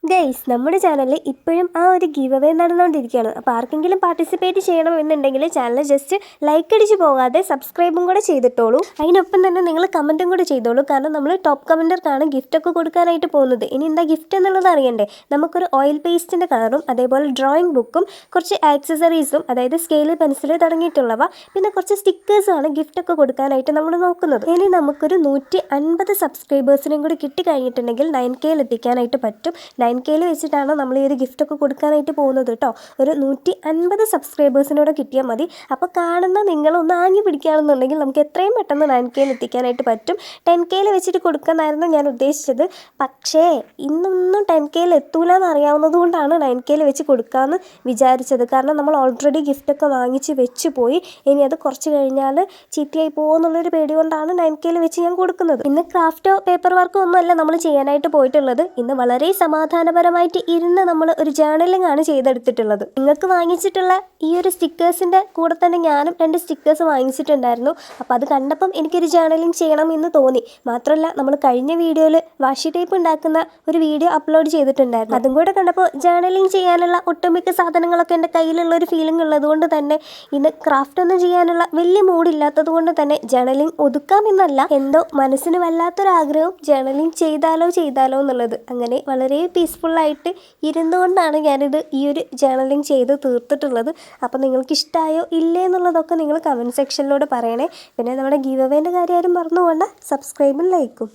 Guys നമ്മുടെ ചാനലിൽ ഇപ്പോഴും ആ ഒരു ഗീവ് അവേ നടന്നുകൊണ്ടിരിക്കുകയാണ്. അപ്പോൾ ആർക്കെങ്കിലും പാർട്ടിസിപ്പേറ്റ് ചെയ്യണമെന്നുണ്ടെങ്കിൽ ചാനൽ ജസ്റ്റ് ലൈക്ക് അടിച്ച് പോകാതെ സബ്സ്ക്രൈബും കൂടെ ചെയ്തിട്ടോളൂ. അതിനൊപ്പം തന്നെ നിങ്ങൾ കമൻറ്റും കൂടെ ചെയ്തോളൂ. കാരണം നമ്മൾ ടോപ്പ് കമൻറ്റർക്കാണ് ഗിഫ്റ്റൊക്കെ കൊടുക്കാനായിട്ട് പോകുന്നത്. ഇനി എന്താ ഗിഫ്റ്റ് എന്നുള്ളത് അറിയണ്ടേ? നമുക്കൊരു ഓയിൽ പേസ്റ്റിൻ്റെ കളറും അതേപോലെ ഡ്രോയിങ് ബുക്കും കുറച്ച് ആക്സസറീസും അതായത് സ്കെയിൽ പെൻസിൽ തുടങ്ങിയിട്ടുള്ളവ പിന്നെ കുറച്ച് സ്റ്റിക്കേഴ്സാണ് ഗിഫ്റ്റൊക്കെ കൊടുക്കാനായിട്ട് നമ്മൾ നോക്കുന്നത്. ഇനി നമുക്കൊരു 150 സബ്സ്ക്രൈബേഴ്സിനും കൂടി കിട്ടിക്കഴിഞ്ഞിട്ടുണ്ടെങ്കിൽ 9K എത്തിക്കാനായിട്ട് പറ്റും. 9K വെച്ചിട്ടാണ് നമ്മൾ ഈ ഒരു ഗിഫ്റ്റൊക്കെ കൊടുക്കാനായിട്ട് പോകുന്നത് കേട്ടോ. ഒരു 150 സബ്സ്ക്രൈബേഴ്സിനോട് കിട്ടിയാൽ മതി. അപ്പോൾ കാണുന്ന നിങ്ങളൊന്ന് ആങ്ങി പിടിക്കുകയാണെന്നുണ്ടെങ്കിൽ നമുക്ക് എത്രയും പെട്ടെന്ന് 9K എത്തിക്കാനായിട്ട് പറ്റും. 10K വെച്ചിട്ട് കൊടുക്കാനായിരുന്നു ഞാൻ ഉദ്ദേശിച്ചത്. പക്ഷേ ഇന്നൊന്നും 10K എത്തൂല എന്ന് അറിയാവുന്നത് കൊണ്ടാണ് 9K വെച്ച് കൊടുക്കാമെന്ന് വിചാരിച്ചത്. കാരണം നമ്മൾ ഓൾറെഡി ഗിഫ്റ്റൊക്കെ വാങ്ങിച്ച് വെച്ച് പോയി. ഇനി അത് കുറച്ച് കഴിഞ്ഞാൽ ചീത്തയായി പോകുമെന്നുള്ളൊരു പേടി കൊണ്ടാണ് 9K വെച്ച് ഞാൻ കൊടുക്കുന്നത്. ഇന്ന് ക്രാഫ്റ്റോ പേപ്പർ വർക്കോ ഒന്നുമല്ല നമ്മൾ ചെയ്യാനായിട്ട് പോയിട്ടുള്ളത്. ഇന്ന് വളരെ സമാധാനപരമായിട്ട് ഇരുന്ന് നമ്മൾ ഒരു ജേർണലിംഗ് ആണ് ചെയ്തെടുത്തിട്ടുള്ളത്. നിങ്ങൾക്ക് വാങ്ങിച്ചിട്ടുള്ള ഈ ഒരു സ്റ്റിക്കേഴ്സിൻ്റെ കൂടെ തന്നെ ഞാനും 2 സ്റ്റിക്കേഴ്സ് വാങ്ങിച്ചിട്ടുണ്ടായിരുന്നു. അപ്പോൾ അത് കണ്ടപ്പം എനിക്കൊരു ജേർണലിംഗ് ചെയ്യണം എന്ന് തോന്നി. മാത്രമല്ല നമ്മൾ കഴിഞ്ഞ വീഡിയോയിൽ വാഷി ടേപ്പ് ഉണ്ടാക്കുന്ന ഒരു വീഡിയോ അപ്ലോഡ് ചെയ്തിട്ടുണ്ടായിരുന്നു. അതും കൂടെ കണ്ടപ്പോൾ ജേർണലിംഗ് ചെയ്യാനുള്ള ഒട്ടുമിക്ക സാധനങ്ങളൊക്കെ എൻ്റെ കയ്യിലുള്ള ഒരു ഫീലിംഗ് ഉള്ളതുകൊണ്ട് തന്നെ ഇന്ന് ക്രാഫ്റ്റ് ഒന്നും ചെയ്യാനുള്ള വലിയ മൂഡില്ലാത്തത് കൊണ്ട് തന്നെ ജേർണലിംഗ് ഒതുക്കാമെന്നല്ല, എന്തോ മനസ്സിന് വല്ലാത്തൊരാഗ്രഹം ജേർണലിംഗ് ചെയ്താലോ എന്നുള്ളത്. അങ്ങനെ വളരെ പീസ്ഫുള്ളായിട്ട് ഇരുന്നുകൊണ്ടാണ് ഞാനിത് ഈ ഒരു ജേർണലിംഗ് ചെയ്ത് തീർത്തിട്ടുള്ളത്. അപ്പോൾ നിങ്ങൾക്ക് ഇഷ്ടമായോ ഇല്ലേ എന്നുള്ളതൊക്കെ നിങ്ങൾ കമൻറ്റ് സെക്ഷനിലൂടെ പറയണേ. പിന്നെ നമ്മുടെ ഗീവ് അവേൻ്റെ കാര്യം ആരും മറന്നു പോകണ്ട. സബ്സ്ക്രൈബും ലൈക്കും.